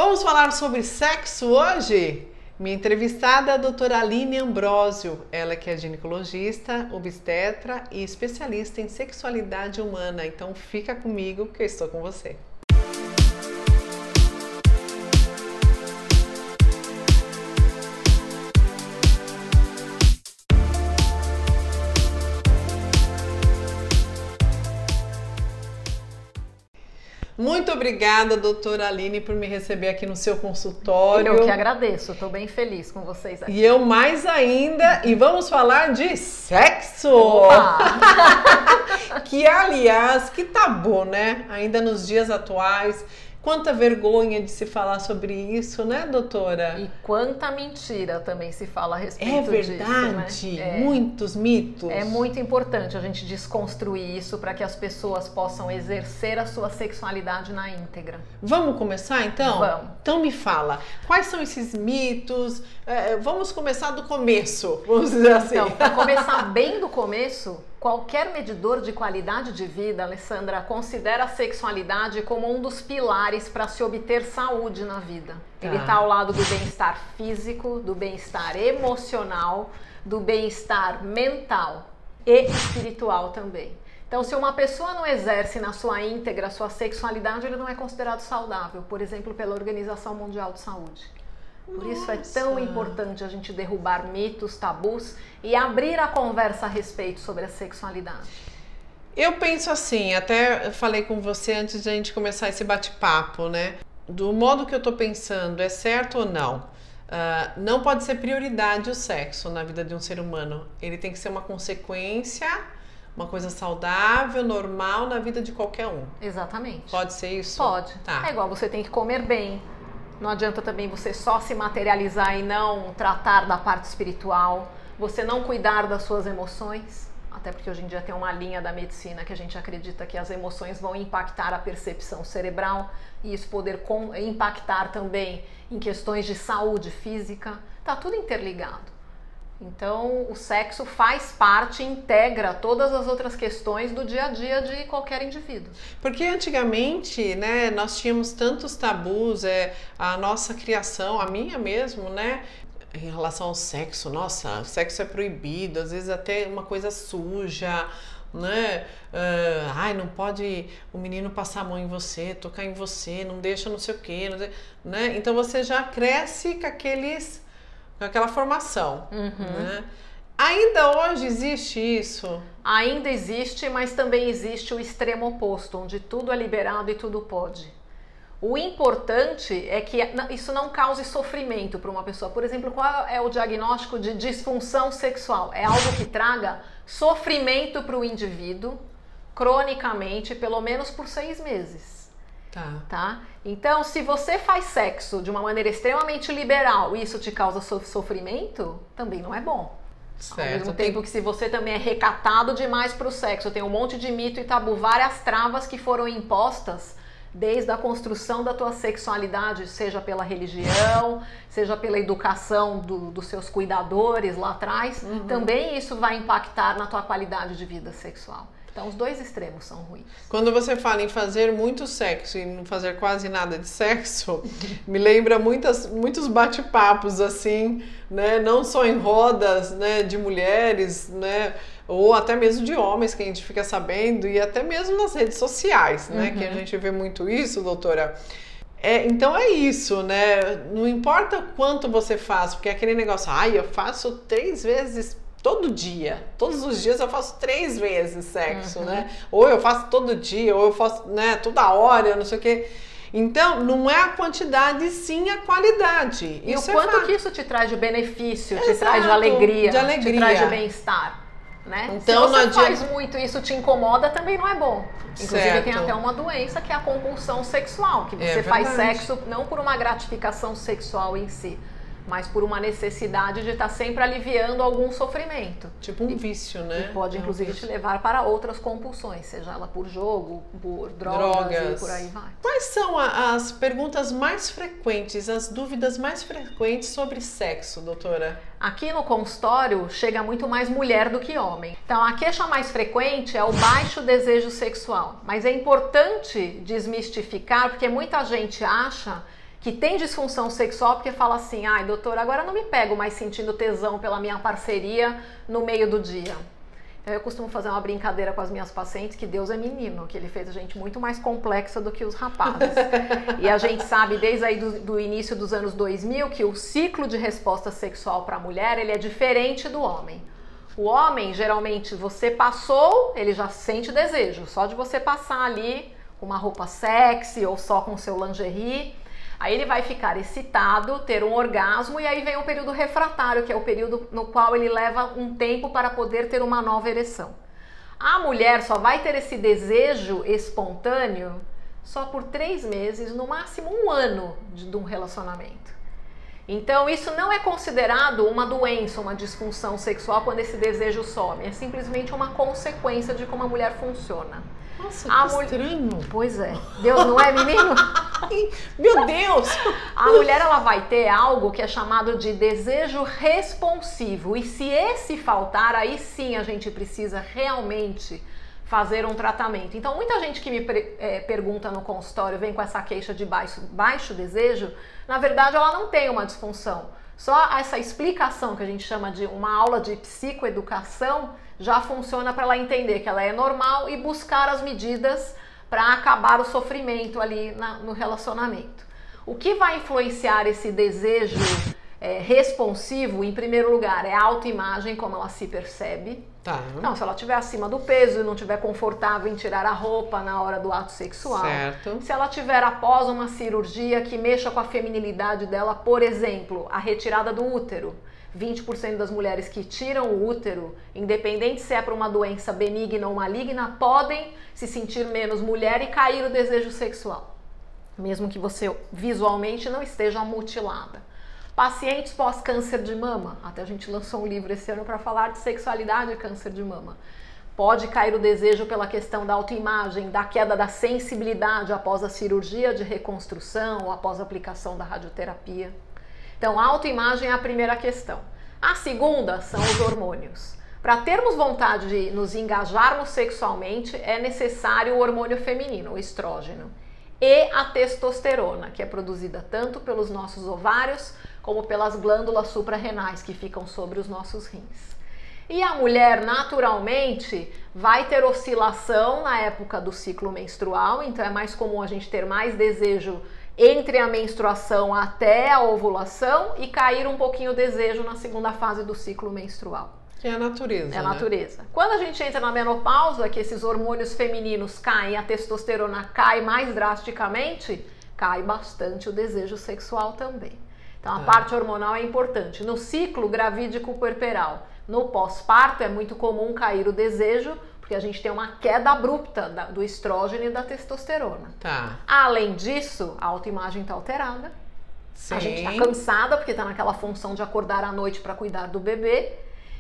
Vamos falar sobre sexo hoje? Minha entrevistada é a doutora Aline Ambrosio, ela que é ginecologista, obstetra e especialista em sexualidade humana. Então fica comigo que eu estou com você. Muito obrigada, doutora Aline, por me receber aqui no seu consultório. Eu que agradeço, estou bem feliz com vocês aqui. E eu mais ainda, e vamos falar de sexo! Que, aliás, que tabu, né? Ainda nos dias atuais. Quanta vergonha de se falar sobre isso, né, doutora? E quanta mentira também se fala a respeito disso. É verdade, né? Muitos mitos. É muito importante a gente desconstruir isso para que as pessoas possam exercer a sua sexualidade na íntegra. Vamos começar então? Vamos. Então me fala, quais são esses mitos? Vamos começar do começo, vamos dizer assim. Então, para começar bem do começo, qualquer medidor de qualidade de vida, Alessandra, considera a sexualidade como um dos pilares para se obter saúde na vida. Ele está ao lado do bem-estar físico, do bem-estar emocional, do bem-estar mental e espiritual também. Então, se uma pessoa não exerce na sua íntegra a sua sexualidade, ele não é considerado saudável, por exemplo, pela Organização Mundial de Saúde. Por isso é tão importante a gente derrubar mitos, tabus e abrir a conversa a respeito sobre a sexualidade. Eu penso assim, até falei com você antes de a gente começar esse bate-papo, né? Do modo que eu tô pensando, é certo ou não? Não pode ser prioridade o sexo na vida de um ser humano. Ele tem que ser uma consequência, uma coisa saudável, normal na vida de qualquer um. Exatamente. Pode ser isso? Pode. Tá. É igual você tem que comer bem. Não adianta também você só se materializar e não tratar da parte espiritual, você não cuidar das suas emoções, até porque hoje em dia tem uma linha da medicina que a gente acredita que as emoções vão impactar a percepção cerebral e isso poder impactar também em questões de saúde física, tá tudo interligado. Então, o sexo faz parte, integra todas as outras questões do dia a dia de qualquer indivíduo. Porque antigamente, né, nós tínhamos tantos tabus, a nossa criação, a minha mesmo, né, em relação ao sexo. Nossa, sexo é proibido, às vezes até uma coisa suja, né? Ai, não pode o menino passar a mão em você, tocar em você, não deixa não sei o quê, né? Então você já cresce com aquela formação, né? Ainda hoje existe isso? Ainda existe, mas também existe o extremo oposto, onde tudo é liberado e tudo pode. O importante é que isso não cause sofrimento para uma pessoa. Por exemplo, qual é o diagnóstico de disfunção sexual? É algo que traga sofrimento para o indivíduo, cronicamente, pelo menos por 6 meses. Tá? Então, se você faz sexo de uma maneira extremamente liberal e isso te causa sofrimento, também não é bom. Certo. Ao mesmo tempo que se você também é recatado demais para o sexo, tem um monte de mito e tabu, várias travas que foram impostas desde a construção da tua sexualidade, seja pela religião, seja pela educação dos seus cuidadores lá atrás, também isso vai impactar na tua qualidade de vida sexual. Então, os dois extremos são ruins. Quando você fala em fazer muito sexo e não fazer quase nada de sexo, me lembra muitos bate-papos assim, né? Não só em rodas, né, de mulheres, né, ou até mesmo de homens que a gente fica sabendo, e até mesmo nas redes sociais, né, que a gente vê muito isso, doutora. Então é isso, né? Não importa quanto você faz, porque é aquele negócio, eu faço 3 vezes todo dia, todos os dias eu faço 3 vezes sexo, né? Ou eu faço todo dia, ou eu faço, né, toda hora, não sei o quê. Então, não é a quantidade, sim a qualidade. E isso o quanto que isso te traz de benefício, te traz de alegria, te traz de bem-estar, né? Então, se você faz muito e isso te incomoda, também não é bom. Inclusive, certo. Tem até uma doença que é a compulsão sexual, que você faz sexo não por uma gratificação sexual em si, mas por uma necessidade de estar sempre aliviando algum sofrimento. Tipo um vício, né? E pode, inclusive, te levar para outras compulsões, seja ela por jogo, por drogas e por aí vai. Quais são as perguntas mais frequentes, as dúvidas mais frequentes sobre sexo, doutora? Aqui no consultório chega muito mais mulher do que homem. Então, a queixa mais frequente é o baixo desejo sexual. Mas é importante desmistificar, porque muita gente acha que tem disfunção sexual porque fala assim, ai doutora, agora eu não me pego mais sentindo tesão pela minha parceria no meio do dia. Então eu costumo fazer uma brincadeira com as minhas pacientes que Deus é menino, que ele fez a gente muito mais complexa do que os rapazes. E a gente sabe desde aí do início dos anos 2000 que o ciclo de resposta sexual para a mulher ele é diferente do homem. O homem, geralmente, você passou, ele já sente desejo, só de você passar ali com uma roupa sexy ou só com seu lingerie. Aí ele vai ficar excitado, ter um orgasmo e aí vem o período refratário, que é o período no qual ele leva um tempo para poder ter uma nova ereção. A mulher só vai ter esse desejo espontâneo só por 3 meses, no máximo 1 ano de um relacionamento. Então isso não é considerado uma doença, uma disfunção sexual quando esse desejo some. É simplesmente uma consequência de como a mulher funciona. Nossa, que estranho. Pois é. Deus não é menino? Meu Deus! A mulher ela vai ter algo que é chamado de desejo responsivo. E se esse faltar, aí sim a gente precisa realmente fazer um tratamento. Então muita gente que me pergunta no consultório, vem com essa queixa de baixo desejo, na verdade ela não tem uma disfunção. Só essa explicação que a gente chama de uma aula de psicoeducação já funciona para ela entender que ela é normal e buscar as medidas para acabar o sofrimento ali no relacionamento. O que vai influenciar esse desejo responsivo, em primeiro lugar, é a autoimagem, como ela se percebe. Tá. Então, se ela estiver acima do peso e não estiver confortável em tirar a roupa na hora do ato sexual. Certo. Se ela tiver após uma cirurgia que mexa com a feminilidade dela, por exemplo, a retirada do útero. 20% das mulheres que tiram o útero, independente se é para uma doença benigna ou maligna, podem se sentir menos mulher e cair o desejo sexual, mesmo que você visualmente não esteja mutilada. Pacientes pós-câncer de mama, até a gente lançou um livro esse ano para falar de sexualidade e câncer de mama. Pode cair o desejo pela questão da autoimagem, da queda da sensibilidade após a cirurgia de reconstrução ou após a aplicação da radioterapia. Então, a autoimagem é a primeira questão. A segunda são os hormônios. Para termos vontade de nos engajarmos sexualmente, é necessário o hormônio feminino, o estrógeno, e a testosterona, que é produzida tanto pelos nossos ovários como pelas glândulas suprarrenais que ficam sobre os nossos rins. E a mulher, naturalmente, vai ter oscilação na época do ciclo menstrual, então é mais comum a gente ter mais desejo entre a menstruação até a ovulação e cair um pouquinho o desejo na segunda fase do ciclo menstrual. Que é a natureza, É a natureza. Quando a gente entra na menopausa, que esses hormônios femininos caem, a testosterona cai mais drasticamente, cai bastante o desejo sexual também. Então a parte hormonal é importante. No ciclo gravídico puerperal, no pós-parto é muito comum cair o desejo, porque a gente tem uma queda abrupta do estrógeno e da testosterona. Tá. Além disso, a autoimagem está alterada. Sim. A gente está cansada porque está naquela função de acordar à noite para cuidar do bebê.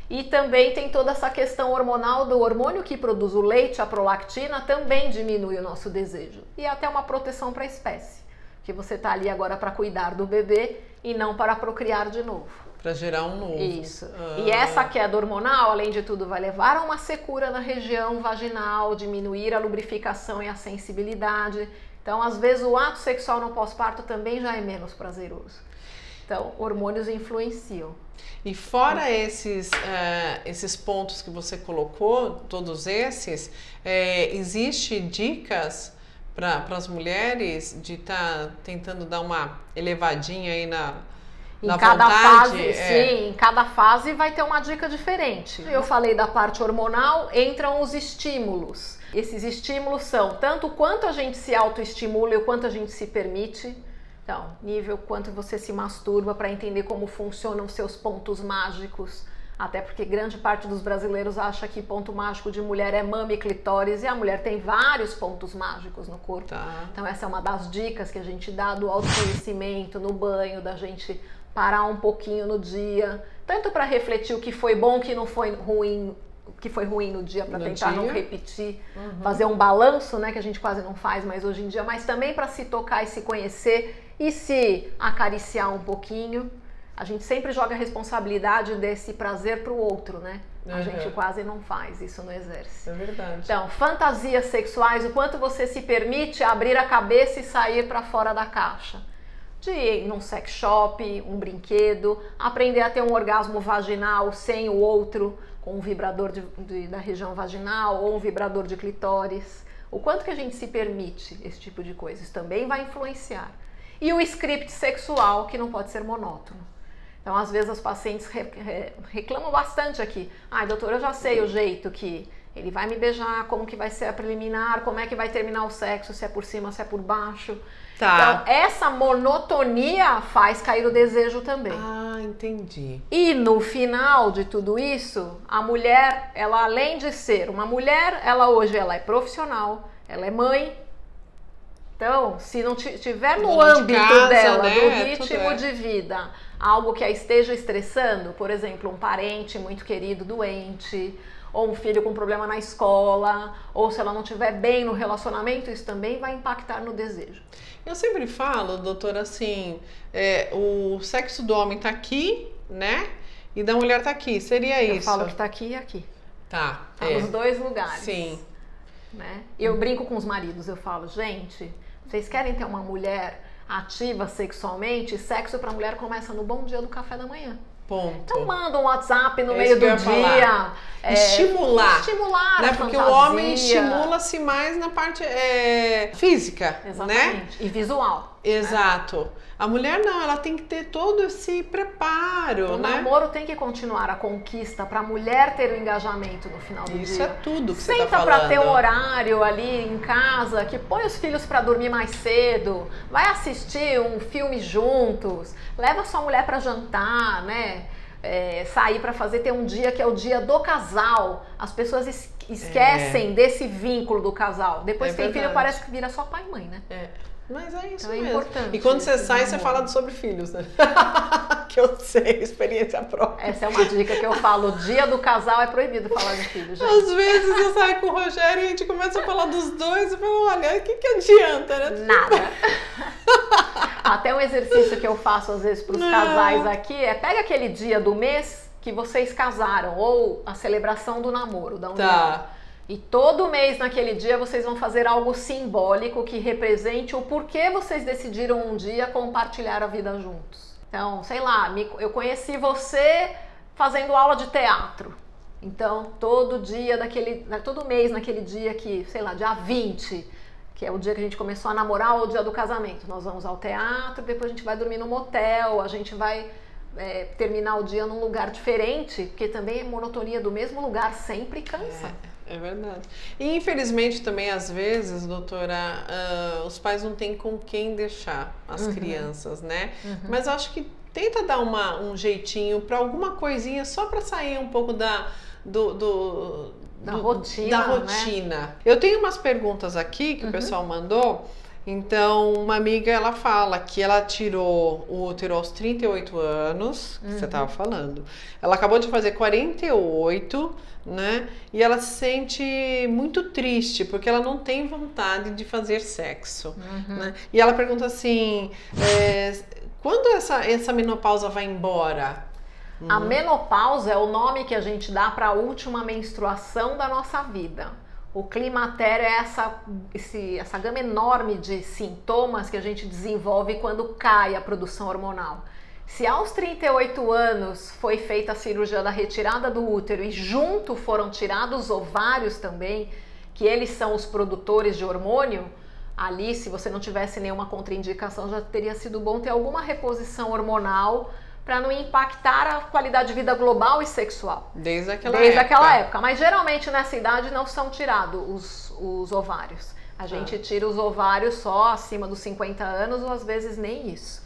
E também tem toda essa questão hormonal do hormônio que produz o leite, a prolactina, também diminui o nosso desejo. E até uma proteção para a espécie, que você está ali agora para cuidar do bebê e não para procriar de novo. Para gerar um novo. Isso. E essa queda hormonal, além de tudo, vai levar a uma secura na região vaginal, diminuir a lubrificação e a sensibilidade. Então, às vezes, o ato sexual no pós-parto também já é menos prazeroso. Então, hormônios influenciam. E fora esses pontos que você colocou, todos esses, existe dicas para as mulheres de estar tentando dar uma elevadinha aí na cada vontade? Fase, sim, em cada fase vai ter uma dica diferente. Eu falei da parte hormonal, entram os estímulos. Esses estímulos são tanto o quanto a gente se autoestimula e o quanto a gente se permite. Então, nível quanto você se masturba para entender como funcionam os seus pontos mágicos. Até porque grande parte dos brasileiros acha que ponto mágico de mulher é mama e clitóris, e a mulher tem vários pontos mágicos no corpo. Tá. Então essa é uma das dicas que a gente dá do autoconhecimento, no banho, da gente parar um pouquinho no dia, tanto para refletir o que foi bom, o que não foi ruim, o que foi ruim no dia, para tentar não repetir, fazer um balanço, né, que a gente quase não faz mais hoje em dia, mas também para se tocar e se conhecer e se acariciar um pouquinho. A gente sempre joga a responsabilidade desse prazer pro outro, né? A gente quase não faz, isso não exerce. É verdade. Então, fantasias sexuais, o quanto você se permite abrir a cabeça e sair para fora da caixa. de ir num sex shop, um brinquedo, aprender a ter um orgasmo vaginal sem o outro, com um vibrador da região vaginal ou um vibrador de clitóris. O quanto que a gente se permite esse tipo de coisa, isso também vai influenciar. E o script sexual, que não pode ser monótono. Então, às vezes, os pacientes reclamam bastante aqui. Ai, doutor, eu já sei o jeito que ele vai me beijar, como que vai ser a preliminar, como é que vai terminar o sexo, se é por cima, se é por baixo. Tá. Então, essa monotonia faz cair o desejo também. Ah, entendi. E no final de tudo isso, a mulher, ela além de ser uma mulher, hoje ela é profissional, ela é mãe. Então, se não tiver no âmbito casa, dela, né? do ritmo de vida, algo que a esteja estressando, por exemplo, um parente muito querido doente, ou um filho com problema na escola, ou se ela não estiver bem no relacionamento, isso também vai impactar no desejo. Eu sempre falo, doutora, assim, o sexo do homem tá aqui, né? E da mulher tá aqui, seria isso? Eu falo que tá aqui e aqui. Tá. Tá nos dois lugares. Sim. Né? Eu brinco com os maridos, eu falo, gente, vocês querem ter uma mulher ativa sexualmente? Sexo pra mulher começa no bom dia do café da manhã. Ponto. Então manda um WhatsApp no meio do dia. Estimular. Estimular, né? a Porque fantasia. o homem estimula-se mais na parte física, Exatamente. né? E visual. Exato. Né? A mulher não, ela tem que ter todo esse preparo, O né? namoro tem que continuar a conquista para a mulher ter o engajamento no final do dia. Isso é tudo que você tá Senta falando. para ter um horário ali em casa, que põe os filhos para dormir mais cedo, vai assistir um filme juntos, leva sua mulher para jantar, né? Sair para ter um dia que é o dia do casal. As pessoas esquecem desse vínculo do casal. Depois que tem filho, parece que vira só pai e mãe, né? Mas é isso então mesmo. É importante. E quando você sai, você fala sobre filhos, né? Que eu sei, experiência própria. Essa é uma dica que eu falo. O dia do casal é proibido falar de filhos, gente. Às vezes eu saio com o Rogério e a gente começa a falar dos dois e falo, olha, o que adianta, né? Nada. Até um exercício que eu faço às vezes para os casais aqui pega aquele dia do mês que vocês casaram ou a celebração do namoro, da união. Tá. E todo mês naquele dia vocês vão fazer algo simbólico que represente o porquê vocês decidiram um dia compartilhar a vida juntos. Então, sei lá, eu conheci você fazendo aula de teatro. Então, todo mês naquele dia que, sei lá, dia 20, que é o dia que a gente começou a namorar ou o dia do casamento, nós vamos ao teatro, depois a gente vai dormir no motel, a gente vai terminar o dia num lugar diferente, porque também a monotonia do mesmo lugar sempre cansa. É verdade. E infelizmente também, às vezes, doutora, os pais não têm com quem deixar as crianças, né? Mas eu acho que tenta dar um jeitinho para alguma coisinha só para sair um pouco da rotina. Né? Eu tenho umas perguntas aqui que o pessoal mandou. Então, uma amiga, ela fala que ela tirou o útero aos 38 anos, que você estava falando. Ela acabou de fazer 48, né? E ela se sente muito triste, porque ela não tem vontade de fazer sexo, né? E ela pergunta assim, quando essa menopausa vai embora? A menopausa é o nome que a gente dá para a última menstruação da nossa vida. O climatério é essa gama enorme de sintomas que a gente desenvolve quando cai a produção hormonal. Se aos 38 anos foi feita a cirurgia da retirada do útero e junto foram tirados os ovários também, que eles são os produtores de hormônio, ali, se você não tivesse nenhuma contraindicação, já teria sido bom ter alguma reposição hormonal para não impactar a qualidade de vida global e sexual. Desde aquela época. Mas geralmente nessa idade não são tirados os ovários. A gente tira os ovários só acima dos 50 anos ou às vezes nem isso.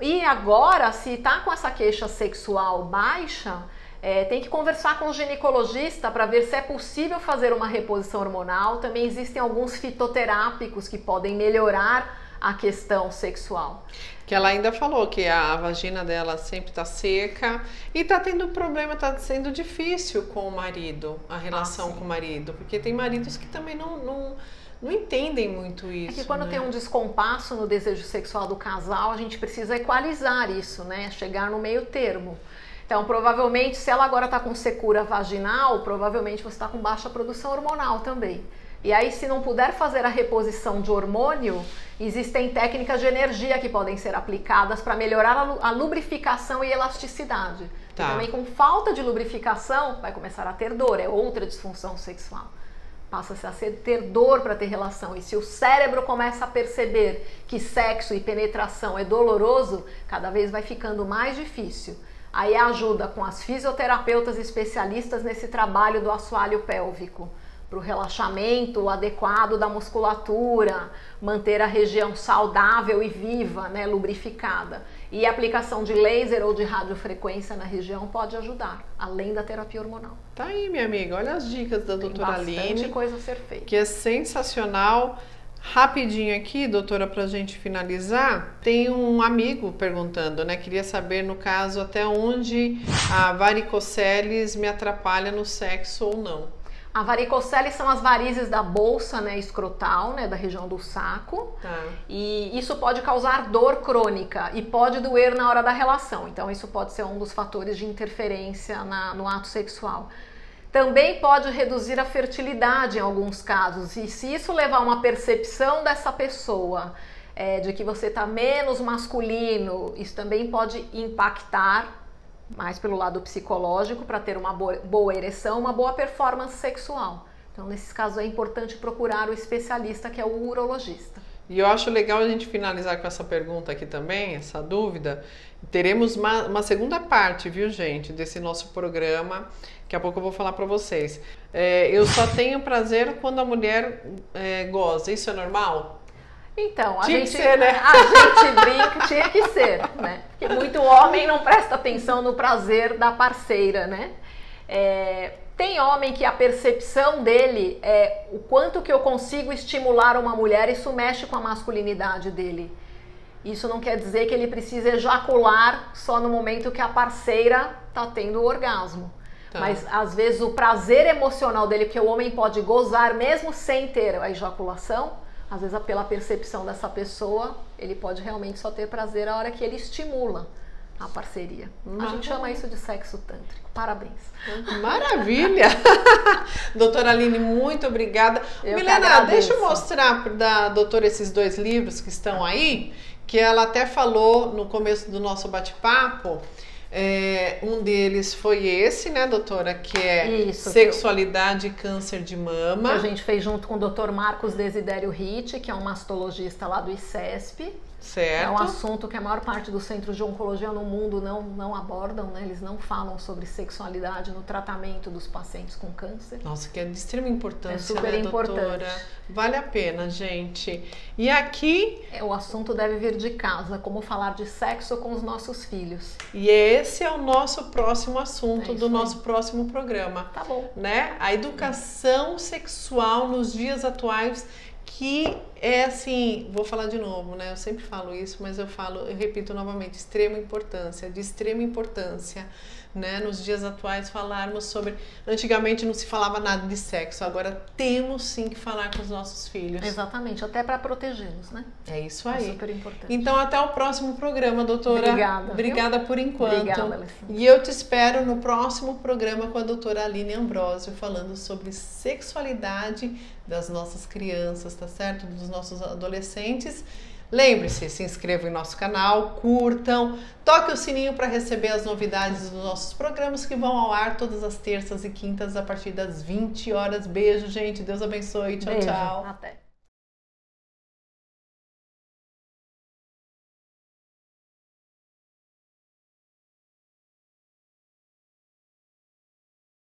E agora, se tá com essa queixa sexual baixa, tem que conversar com o ginecologista para ver se é possível fazer uma reposição hormonal. Também existem alguns fitoterápicos que podem melhorar a questão sexual. Que ela ainda falou que a vagina dela sempre tá seca e tá tendo problema, tá sendo difícil com o marido, a relação com o marido, porque tem maridos que também não entendem muito isso. É que quando tem um descompasso no desejo sexual do casal, a gente precisa equalizar isso, né? Chegar no meio termo. Então, provavelmente, se ela agora tá com secura vaginal, provavelmente você tá com baixa produção hormonal também. E aí, se não puder fazer a reposição de hormônio, existem técnicas de energia que podem ser aplicadas para melhorar a lubrificação e elasticidade. Tá. E também com falta de lubrificação, vai começar a ter dor, é outra disfunção sexual. Passa-se a ter dor para ter relação. E se o cérebro começa a perceber que sexo e penetração é doloroso, cada vez vai ficando mais difícil. Aí ajuda com as fisioterapeutas especialistas nesse trabalho do assoalho pélvico, para o relaxamento adequado da musculatura, manter a região saudável e viva, né, lubrificada. E a aplicação de laser ou de radiofrequência na região pode ajudar, além da terapia hormonal. Tá aí, minha amiga, olha as dicas da doutora Aline. Tem bastante coisa a ser feita. Que é sensacional. Rapidinho aqui, doutora, pra gente finalizar, tem um amigo perguntando, né? Queria saber, no caso, até onde a varicoceles me atrapalha no sexo ou não. A varicocele são as varizes da bolsa, né, escrotal, né, da região do saco. Tá. E isso pode causar dor crônica e pode doer na hora da relação. Então isso pode ser um dos fatores de interferência no ato sexual. Também pode reduzir a fertilidade em alguns casos. E se isso levar a uma percepção dessa pessoa de que você está menos masculino, isso também pode impactar mais pelo lado psicológico, para ter uma boa ereção, uma boa performance sexual. Então, nesses casos, é importante procurar o especialista, que é o urologista. E eu acho legal a gente finalizar com essa pergunta aqui também, essa dúvida. Teremos uma segunda parte, viu, gente, desse nosso programa. Daqui a pouco eu vou falar para vocês. Eu só tenho prazer quando a mulher goza. Isso é normal? Então, tinha que ser, né? A gente brinca, tinha que ser, né? Porque muito homem não presta atenção no prazer da parceira, né? Tem homem que a percepção dele é o quanto que eu consigo estimular uma mulher, isso mexe com a masculinidade dele. Isso não quer dizer que ele precisa ejacular só no momento que a parceira está tendo o orgasmo. Tá. Mas às vezes o prazer emocional dele, porque o homem pode gozar mesmo sem ter a ejaculação, às vezes pela percepção dessa pessoa, ele pode realmente só ter prazer a hora que ele estimula a parceria. A gente chama isso de sexo tântrico. Parabéns. Maravilha! Doutora Aline, muito obrigada. Milena, deixa eu mostrar da doutora esses 2 livros que estão aí, que ela até falou no começo do nosso bate-papo. Um deles foi esse, né, doutora? Que é isso, Sexualidade e Câncer de Mama. A gente fez junto com o Dr. Marcos Desidério Ritt, que é um mastologista lá do ICESP. Certo. É um assunto que a maior parte dos centros de oncologia no mundo não abordam, né? Eles não falam sobre sexualidade no tratamento dos pacientes com câncer. Nossa, que é de extrema importância, super importante. Doutora? Vale a pena, gente. E aqui... o assunto deve vir de casa, como falar de sexo com os nossos filhos. E esse é o nosso próximo assunto do nosso próximo programa. Tá bom. Né? A educação sexual nos dias atuais, que é assim, vou falar de novo, né? Eu sempre falo isso, mas eu repito novamente, de extrema importância, né? Nos dias atuais falarmos sobre, antigamente não se falava nada de sexo, agora temos sim que falar com os nossos filhos. Exatamente, até para protegê-los, né? É isso aí. É super importante. Então até o próximo programa, doutora. Obrigada por enquanto. Obrigada, Alessandra. E eu te espero no próximo programa com a doutora Aline Ambrosio, falando sobre sexualidade das nossas crianças, tá certo? Dos nossos adolescentes. Lembre-se, se inscrevam em nosso canal, curtam, toque o sininho para receber as novidades dos nossos programas que vão ao ar todas as terças e quintas a partir das 20 horas. Beijo, gente. Deus abençoe. Tchau, Beijo. tchau. Até.